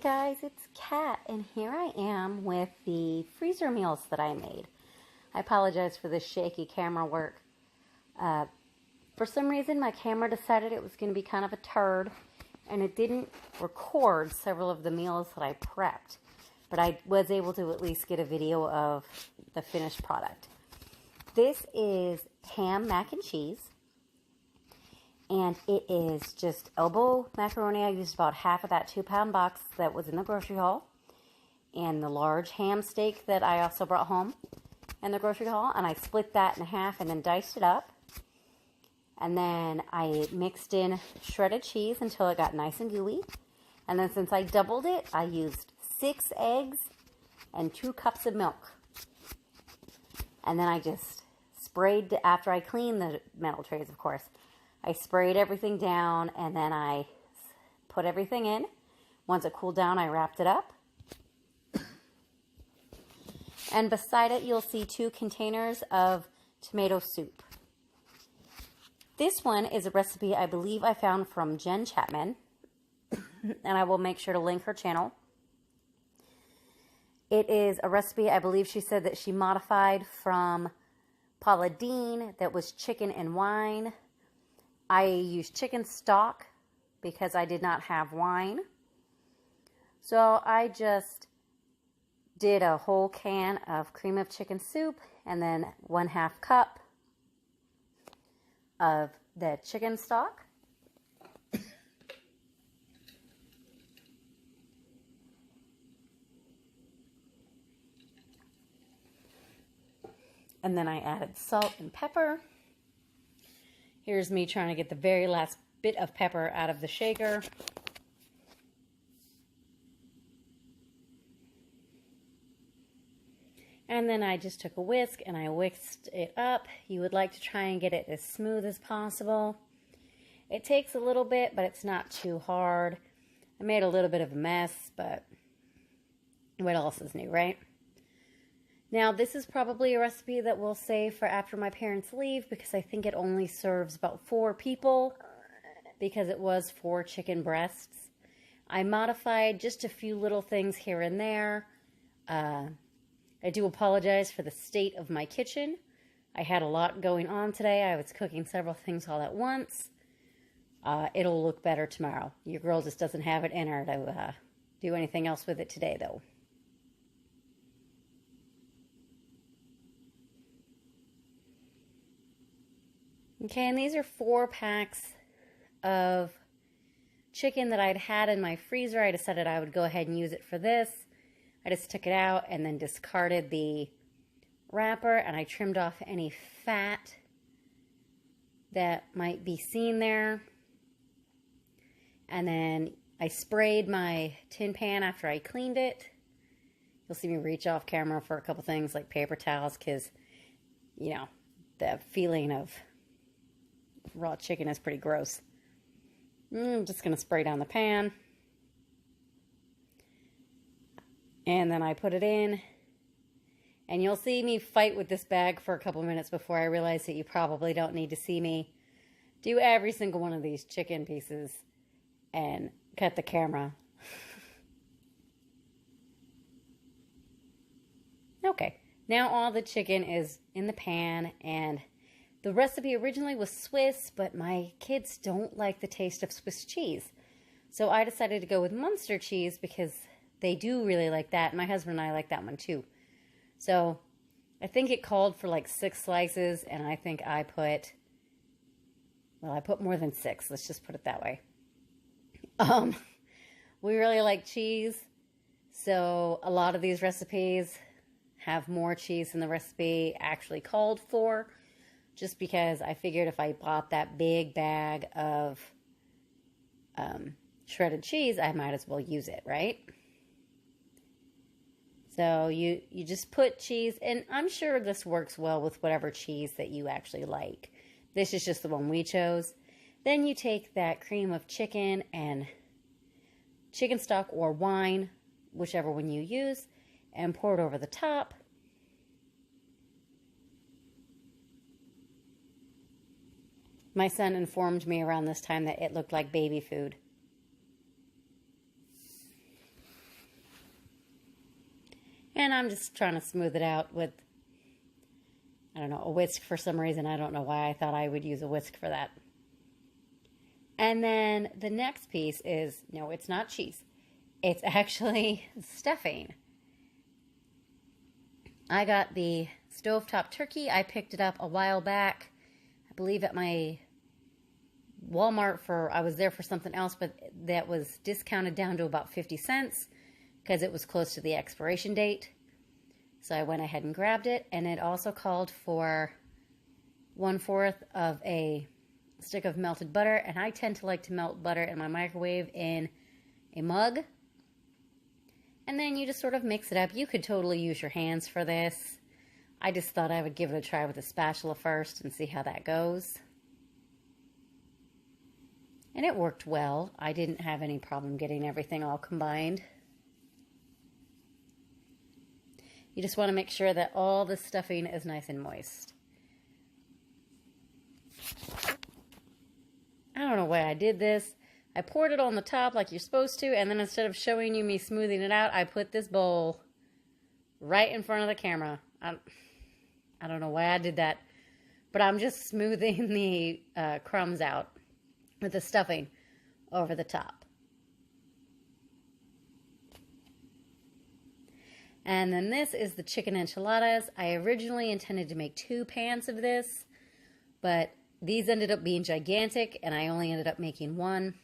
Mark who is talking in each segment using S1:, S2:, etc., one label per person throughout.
S1: Hi guys, it's Kat, and here I am with the freezer meals that I made. I apologize for this shaky camera work. For some reason, my camera decided it was going to be kind of a turd, and it didn't record several of the meals that I prepped. But I was able to at least get a video of the finished product. This is Tam Mac Cheese. And it is just elbow macaroni. I used about half of that 2-pound box that was in the grocery haul. And the large ham steak that I also brought home in the grocery haul. And I split that in half and then diced it up. And then I mixed in shredded cheese until it got nice and gooey. And then since I doubled it, I used 6 eggs and 2 cups of milk. And then I just sprayed, after I cleaned the metal trays, of course, I sprayed everything down, and then I put everything in. Once it cooled down, I wrapped it up. And beside it, you'll see 2 containers of tomato soup. This one is a recipe I believe I found from Jen Chapman, and I will make sure to link her channel. It is a recipe I believe she said that she modified from Paula Deen that was chicken and wine. I used chicken stock because I did not have wine. So I just did a whole can of cream of chicken soup and then 1/2 cup of the chicken stock. And then I added salt and pepper. Here's me trying to get the very last bit of pepper out of the shaker. And then I just took a whisk and I whisked it up. You would like to try and get it as smooth as possible. It takes a little bit, but it's not too hard. I made a little bit of a mess, but what else is new, right? Now, this is probably a recipe that we'll save for after my parents leave because I think it only serves about 4 people because it was 4 chicken breasts. I modified just a few little things here and there. I do apologize for the state of my kitchen. I had a lot going on today. I was cooking several things all at once. It'll look better tomorrow. Your girl just doesn't have it in her to do anything else with it today, though. Okay, and these are 4 packs of chicken that I'd had in my freezer. I decided I would go ahead and use it for this. I just took it out and then discarded the wrapper, and I trimmed off any fat that might be seen there. And then I sprayed my tin pan after I cleaned it. You'll see me reach off camera for a couple things like paper towels because, you know, the feeling of raw chicken is pretty gross. I'm just going to spray down the pan. And then I put it in. And you'll see me fight with this bag for a couple minutes before I realize that you probably don't need to see me do every single one of these chicken pieces and cut the camera. Okay, now all the chicken is in the pan, and the recipe originally was Swiss, but my kids don't like the taste of Swiss cheese. So I decided to go with Munster cheese because they do really like that. My husband and I like that one too. So I think it called for like 6 slices, and I think I put, well, I put more than 6. Let's just put it that way. We really like cheese, so a lot of these recipes have more cheese than the recipe actually called for, just because I figured if I bought that big bag of shredded cheese, I might as well use it, right? So you just put cheese, and I'm sure this works well with whatever cheese that you actually like. This is just the one we chose. Then you take that cream of chicken and chicken stock or wine, whichever one you use, and pour it over the top. My son informed me around this time that it looked like baby food. I'm just trying to smooth it out with, I don't know, a whisk for some reason. I don't know why I thought I would use a whisk for that. And then the next piece is, no, it's not cheese. It's actually stuffing. I got the stovetop turkey. I picked it up a while back, I believe at my Walmart I was there for something else, but that was discounted down to about 50 cents because it was close to the expiration date. So I went ahead and grabbed it, and it also called for 1/4 of a stick of melted butter, and I tend to like to melt butter in my microwave in a mug. And then you just sort of mix it up. You could totally use your hands for this. I just thought I would give it a try with a spatula first and see how that goes. And it worked well. I didn't have any problem getting everything all combined. You just want to make sure that all the stuffing is nice and moist. I don't know why I did this. I poured it on the top like you're supposed to, and then instead of showing you me smoothing it out, I put this bowl right in front of the camera. I don't know why I did that, but I'm just smoothing the crumbs out with the stuffing over the top. And then this is the chicken enchiladas. I originally intended to make 2 pans of this, but these ended up being gigantic, and I only ended up making 1.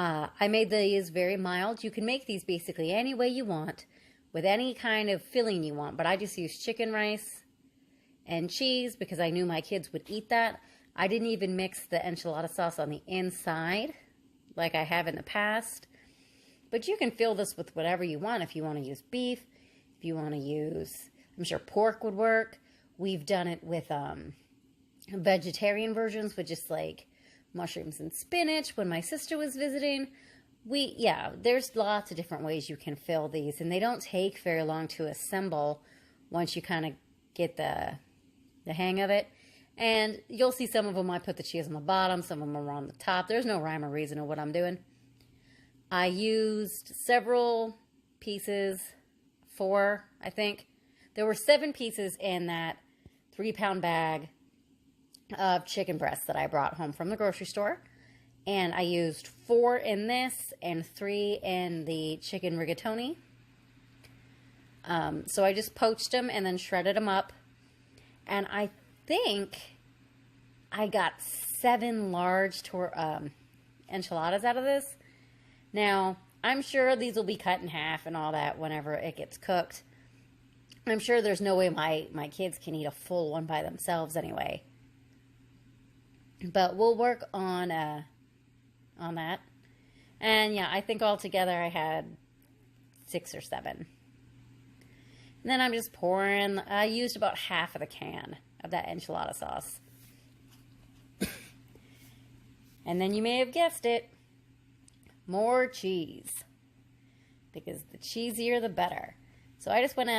S1: I made these very mild. You can make these basically any way you want, with any kind of filling you want, but I just used chicken rice and cheese because I knew my kids would eat that. I didn't even mix the enchilada sauce on the inside like I have in the past. But you can fill this with whatever you want. If you want to use beef, if you want to use, I'm sure pork would work. We've done it with vegetarian versions with just like mushrooms and spinach when my sister was visiting. There's lots of different ways you can fill these, and they don't take very long to assemble once you kind of get the hang of it. And you'll see some of them I put the cheese on the bottom, some of them are on the top. There's no rhyme or reason of what I'm doing. I used several pieces, 4, I think. There were 7 pieces in that 3-pound bag of chicken breasts that I brought home from the grocery store. And I used 4 in this and 3 in the chicken rigatoni. So I just poached them and then shredded them up. And I think I got 7 large enchiladas out of this. Now, I'm sure these will be cut in half and all that whenever it gets cooked. I'm sure there's no way my kids can eat a full one by themselves anyway. But we'll work on that. And yeah, I think altogether I had 6 or 7. And then I'm just pouring, I used about half of the can of that enchilada sauce. And then you may have guessed it, more cheese. Because the cheesier the better. So I just went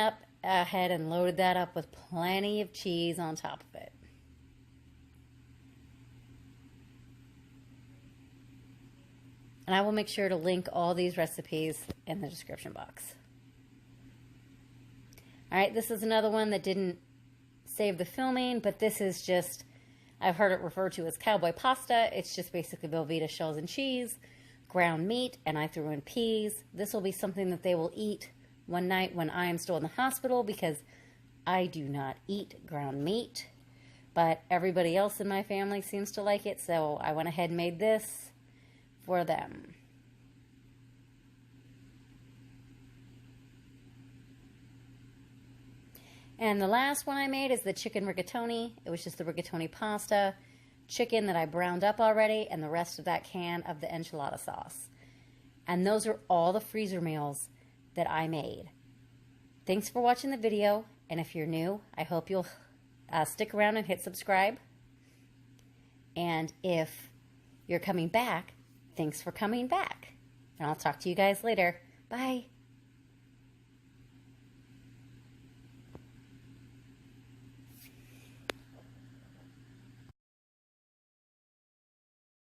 S1: ahead and loaded that up with plenty of cheese on top of it. And I will make sure to link all these recipes in the description box. Alright, this is another one that didn't save the filming, but this is just, I've heard it referred to as Cowboy Pasta. It's just basically Velveeta shells and cheese, ground meat, and I threw in peas. This will be something that they will eat one night when I am still in the hospital because I do not eat ground meat. But everybody else in my family seems to like it, so I went ahead and made this for them. And the last one I made is the chicken rigatoni. It was just the rigatoni pasta, chicken that I browned up already, and the rest of that can of the enchilada sauce. And those are all the freezer meals that I made. Thanks for watching the video, and if you're new, I hope you'll stick around and hit subscribe. And if you're coming back, thanks for coming back. And I'll talk to you guys later. Bye.